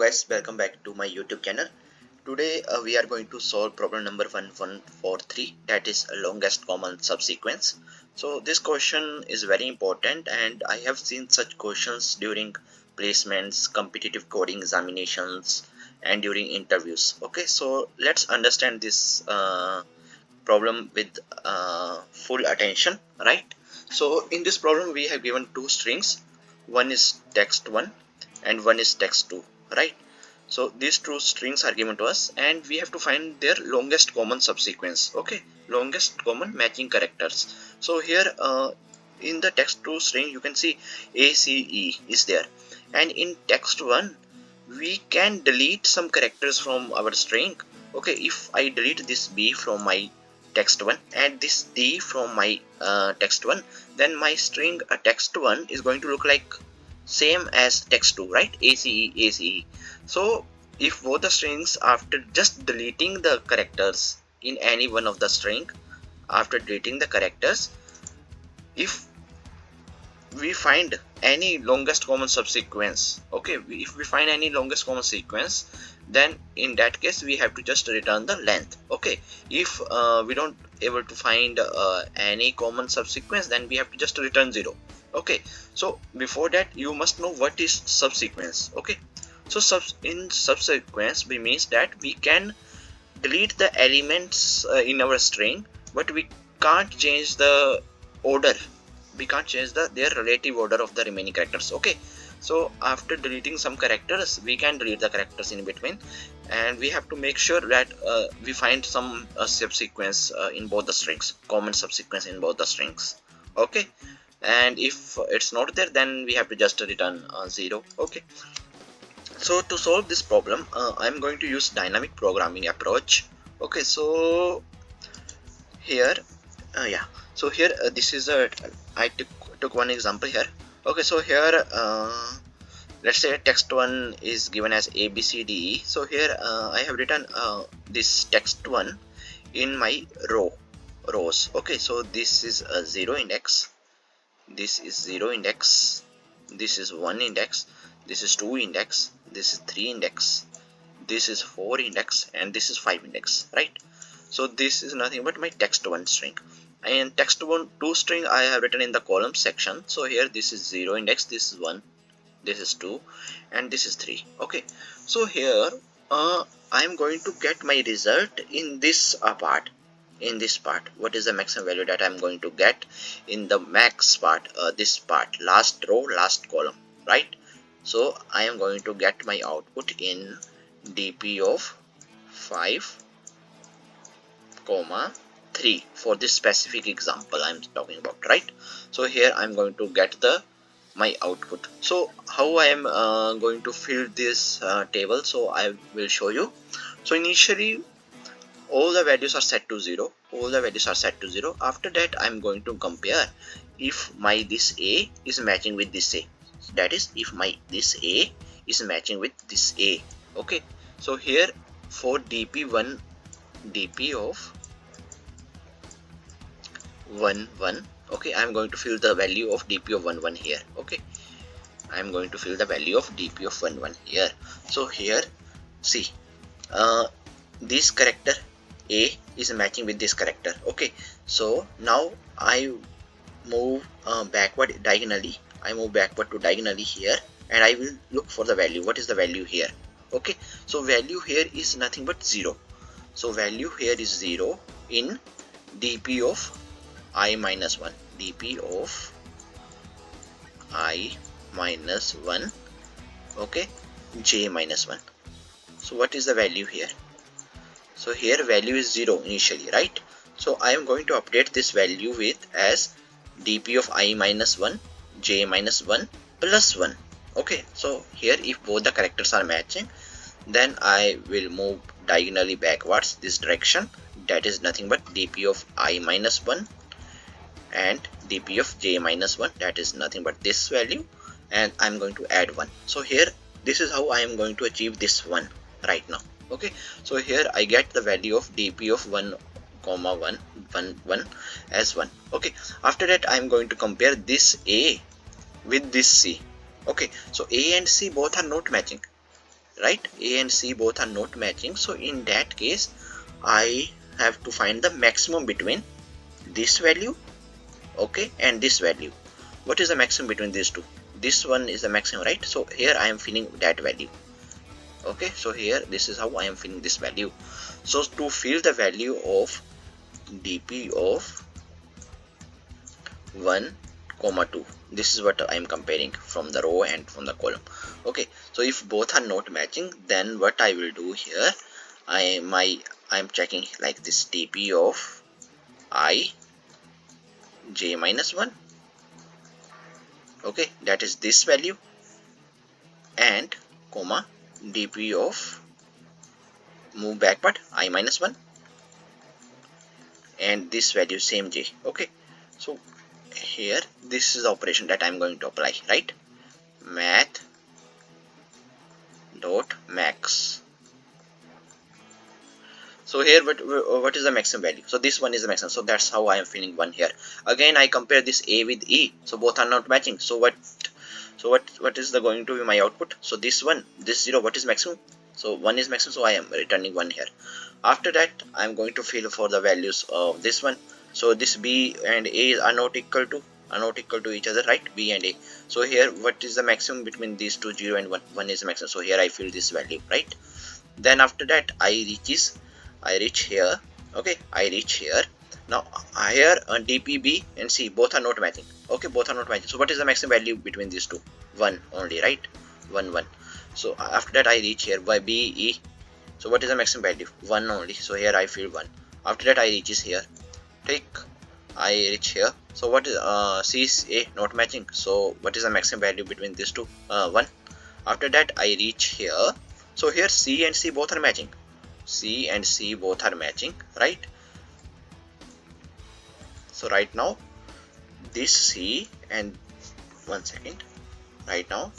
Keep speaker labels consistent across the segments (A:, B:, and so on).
A: guys, welcome back to my YouTube channel. Today we are going to solve problem number 1143, that is longest common subsequence. So this question is very important and I have seen such questions during placements, competitive coding examinations and during interviews. Okay, so let's understand this problem with full attention, right? So in this problem we have given two strings. One is text1 and one is text2, right? So these two strings are given to us and we have to find their longest common subsequence. Okay, longest common matching characters. So here in the text2 string you can see ACE is there, and in text1 we can delete some characters from our string. Okay, if I delete this B from my text1 and this D from my text1, then my string text1 is going to look like same as text2, right? ACE. So if both the strings, after just deleting the characters in any one of the string, after deleting the characters, if we find any longest common subsequence, okay, if we find any longest common sequence, then in that case we have to just return the length. Okay, if we don't able to find any common subsequence, then we have to just return 0. Okay, so before that you must know what is subsequence. Okay, so in subsequence we means that we can delete the elements in our string, but we can't change the order, we can't change their relative order of the remaining characters. Okay, so after deleting some characters we can delete the characters in between, and we have to make sure that we find some subsequence in both the strings, common subsequence in both the strings. Okay, and if it's not there, then we have to just return 0. Okay, so to solve this problem I'm going to use dynamic programming approach. Okay, so here so here this is a I took one example here. Okay, so here let's say text1 is given as ABCDE. So here I have written this text1 in my rows. Okay, so this is a 0 index, this is 0 index, this is 1 index, this is 2 index, this is 3 index, this is 4 index, and this is 5 index, right? So this is nothing but my text1 string, and text1 2 string I have written in the column section. So here this is 0 index, this is 1, this is 2, and this is 3. Okay, so here I am going to get my result in this part. In this part, what is the maximum value that I am going to get in the max part, this part, last row, last column, right? So I am going to get my output in dp of 5, 3 for this specific example I'm talking about, right? So here I'm going to get my output. So how I am going to fill this table, so I will show you. So initially all the values are set to 0, After that I'm going to compare if my this A is matching with this A, that is if my this A is matching with this A. Okay, so here for dp of 1 1, okay, I'm going to fill the value of dp of 1 1 here. Okay, I'm going to fill the value of dp of 1 1 here. So here see this character A is matching with this character. Okay, so now I move backward diagonally. I move backward to diagonally here, and I will look for the value. What is the value here? Okay, so value here is nothing but 0. So value here is 0 in dp of I minus 1, dp of I minus 1, okay, j minus 1. So what is the value here? So here value is 0 initially, right? So I am going to update this value with as dp of I minus 1, j minus 1 plus 1. Okay, so here if both the characters are matching, then I will move diagonally backwards this direction, that is nothing but dp of I minus 1 and dp of j minus 1, that is nothing but this value, and I'm going to add 1. So here this is how I am going to achieve this 1 right now. Okay, so here I get the value of dp of 1 comma 1 as 1. Okay, after that I am going to compare this A with this C. Okay, so A and C both are not matching. right? A and C both are not matching. So in that case, I have to find the maximum between this value, okay, and this value. What is the maximum between these two? This one is the maximum, right? So here I am filling that value. Okay, so here this is how I am filling this value. So to fill the value of dp of 1 comma 2, this is what I am comparing from the row and from the column. Okay, so if both are not matching, then what I will do here, I am checking like this, dp of I j minus 1, okay, that is this value, and comma dp of move backward I minus 1, and this value same j. Okay, so here this is the operation that I'm going to apply, right? Math dot max. So here what is the maximum value? So this one is the maximum, so that's how I am filling 1 here. Again I compare this A with E, so both are not matching. So what is the going to be my output? So this one, this 0, what is maximum? So 1 is maximum, so I am returning 1 here. After that I am going to fill for the values of this one. So this B and A are not equal to each other, right? B and A. So here what is the maximum between these two? 0 and 1. 1 is the maximum, so here I fill this value, right? Then after that I reach here. Okay, I reach here. Now here DPB and C both are not matching. Okay, both are not matching. So what is the maximum value between these two? 1 only, right? 1 1. So after that I reach here by BE. So what is the maximum value? 1 only. So here I fill 1. After that I reaches here. Take I reach here. So what is C is A not matching. So what is the maximum value between these two? 1. After that I reach here. So here C and C both are matching. C and C both are matching, right? So right now this C and 1 second. Right now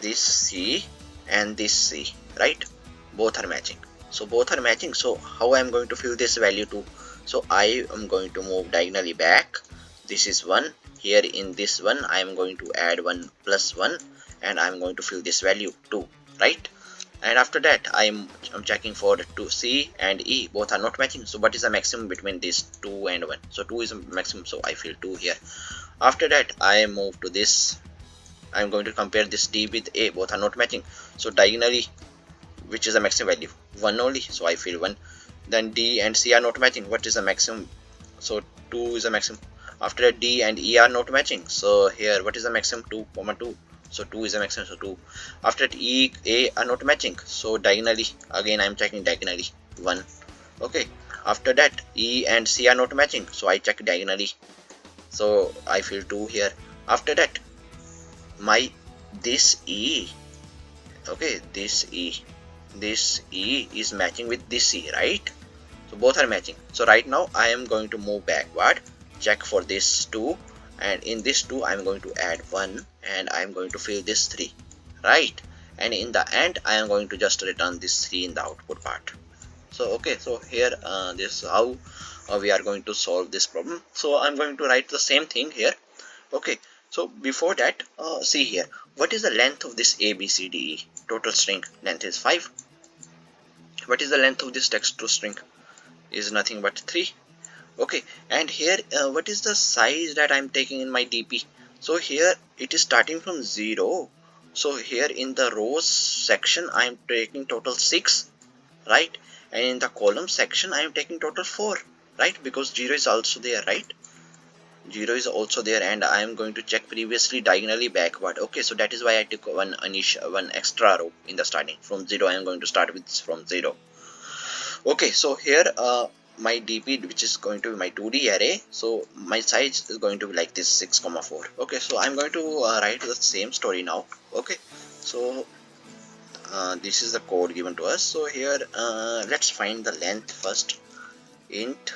A: this C and this C, right? Both are matching. So both are matching. So how I am going to fill this value to? So I am going to move diagonally back. This is 1. Here in this one I am going to add 1 plus 1, and I am going to fill this value 2, right? And after that I'm checking for 2. C and E both are not matching. So what is the maximum between these 2 and 1? So 2 is the maximum, so I fill 2 here. After that I move to this. I'm going to compare this D with A, both are not matching. So diagonally, which is the maximum value? 1 only, so I fill 1. Then D and C are not matching. What is the maximum? So 2 is the maximum. After that D and E are not matching. So here what is the maximum? 2, 2. So 2 is the maximum, so 2. After that E, A are not matching. So diagonally, again I am checking diagonally, 1. Okay. After that E and C are not matching. So I check diagonally. So I fill 2 here. After that this E, okay, this E is matching with this C, right? So both are matching. So right now I am going to move backward, check for this 2, and in this 2 I am going to add 1, and I am going to fill this 3, right? And in the end I am going to just return this 3 in the output part. So okay, so here this is how we are going to solve this problem. So I'm going to write the same thing here. Okay, so before that, see here, what is the length of this ABCDE? Total string length is 5. What is the length of this text to string? Is nothing but 3. Okay, and here what is the size that I'm taking in my DP? So here it is starting from 0. So here in the rows section I am taking total 6, right? And in the column section I am taking total 4, right? Because 0 is also there, right? 0 is also there, and I am going to check previously diagonally backward. Okay, so that is why I took one extra row in the starting. From 0 I am going to start with from 0. Okay, so here my DP, which is going to be my 2D array, so my size is going to be like this, 6, 4. Okay, so I'm going to write the same story now. Okay, so this is the code given to us. So here let's find the length first. Int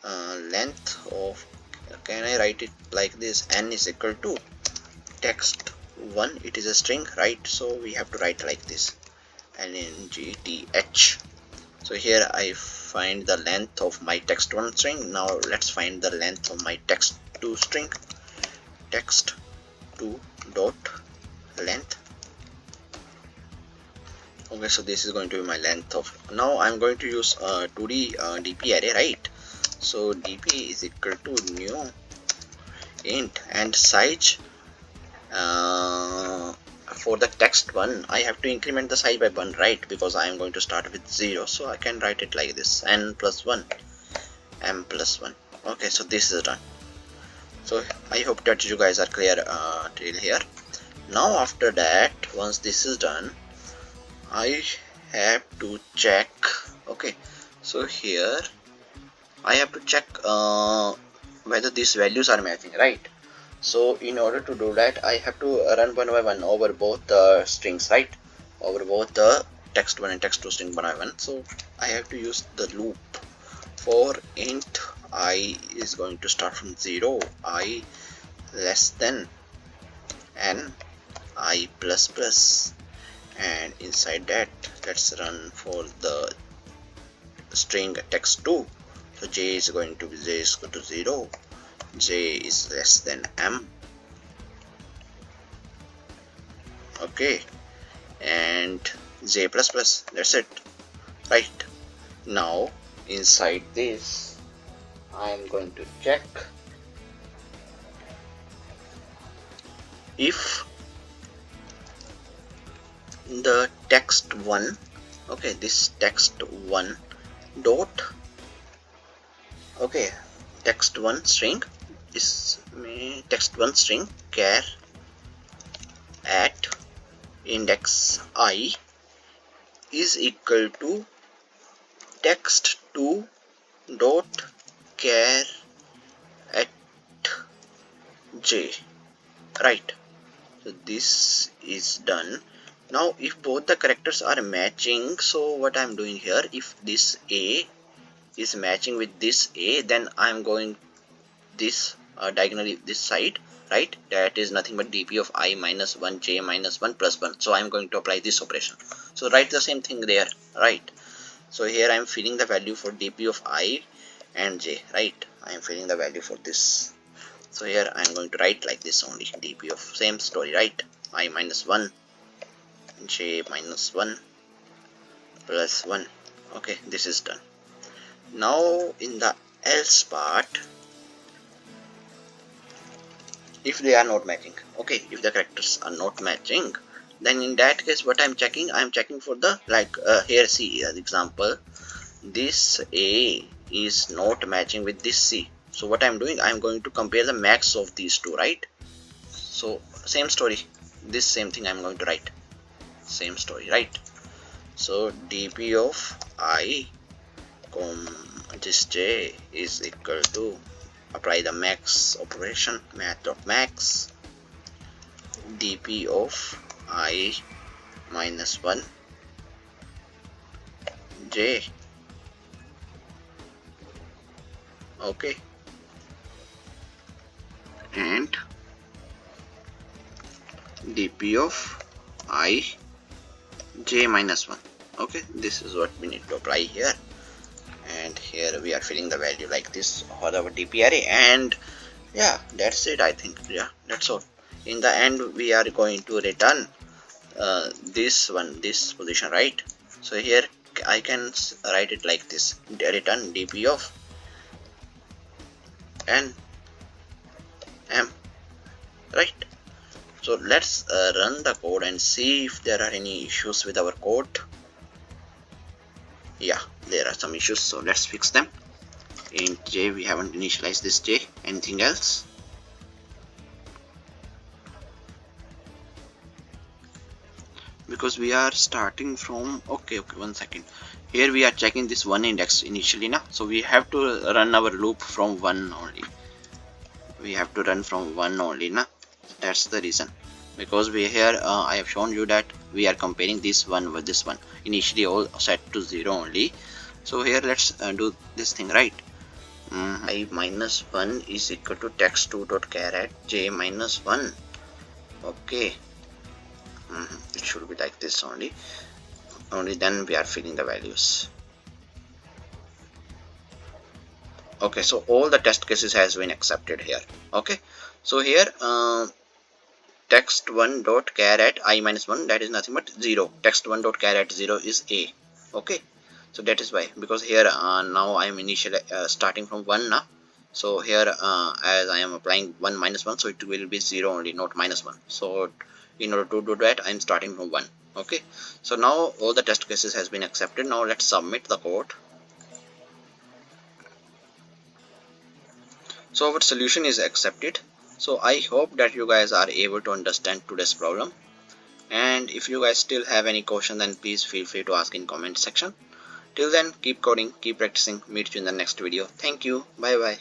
A: length of, can I write it like this, n is equal to text 1, it is a string, right? So we have to write like this, length. So here I find the length of my text1 string. Now let's find the length of my text2 string. Text2 dot length. Okay, so this is going to be my length of. Now I'm going to use 2D dp array, right? So dp is equal to new int and size. For the text one, I have to increment the size by 1, right? Because I am going to start with 0, so I can write it like this: n plus 1, m plus 1. Okay, so this is done. So I hope that you guys are clear till here. Now after that, once this is done, I have to check. Okay, so here I have to check whether these values are matching, right? So in order to do that, I have to run one by one over both the strings, right? Over both the text1 and text2 string one by one. So I have to use the loop for int I is going to start from 0, I less than n, I plus plus, and inside that let's run for the string text2. So j is going to be j is equal to 0, j is less than m. Okay, and j plus plus, that's it, right? Now inside this I am going to check if the text1, okay, this text1 dot, okay, text1 string is text1 string char at index I is equal to text2 dot char at j, right? So this is done. Now if both the characters are matching, so what I'm doing here, if this a is matching with this a, then I'm going this diagonally this side, right? That is nothing but dp of I minus 1 j minus 1 plus 1. So I'm going to apply this operation. So write the same thing there, right? So here I'm filling the value for dp of I and j, right? I am filling the value for this. So here I'm going to write like this only, dp of same story, right? I minus 1 j minus 1 plus 1. Okay, this is done. Now in the else part, if they are not matching, okay, if the characters are not matching, then in that case what I'm checking for the, like here see as example, this a is not matching with this c. So what I'm doing, I'm going to compare the max of these two, right? So same story, this same thing I'm going to write, same story, right? So dp of I this j is equal to, apply the max operation, math of max, dp of I minus 1 j, okay, and dp of I j minus 1. Okay, this is what we need to apply here, and here we are filling the value like this for our dp array, and yeah, that's it. I think, yeah, that's all. In the end we are going to return this one, this position, right? So here I can write it like this, return dp of n m, right? So let's run the code and see if there are any issues with our code. Yeah, there are some issues, so let's fix them. Int j, we haven't initialized this j. Anything else? Because we are starting from, okay, 1 second. Here we are checking this one index initially now, so we have to run our loop from 1 only. We have to run from 1 only now. That's the reason, because we here I have shown you that we are comparing this one with this one, initially all set to 0 only. So here let's do this thing, right? I minus 1 is equal to text2 dot char at j minus 1. Okay, it should be like this only then we are filling the values. Okay, so all the test cases has been accepted here. Okay, so here text1 dot char at I minus 1, that is nothing but 0. Text1 dot char at 0 is a. Okay, so that is why, because here now I am initially starting from 1 now. So here as I am applying 1 minus 1, so it will be 0 only, not minus 1. So in order to do that, I am starting from 1. Okay, so now all the test cases has been accepted. Now let's submit the code. So our solution is accepted. So I hope that you guys are able to understand today's problem. And if you guys still have any question, then please feel free to ask in comment section. Till then, keep coding, keep practicing. Meet you in the next video. Thank you. Bye bye.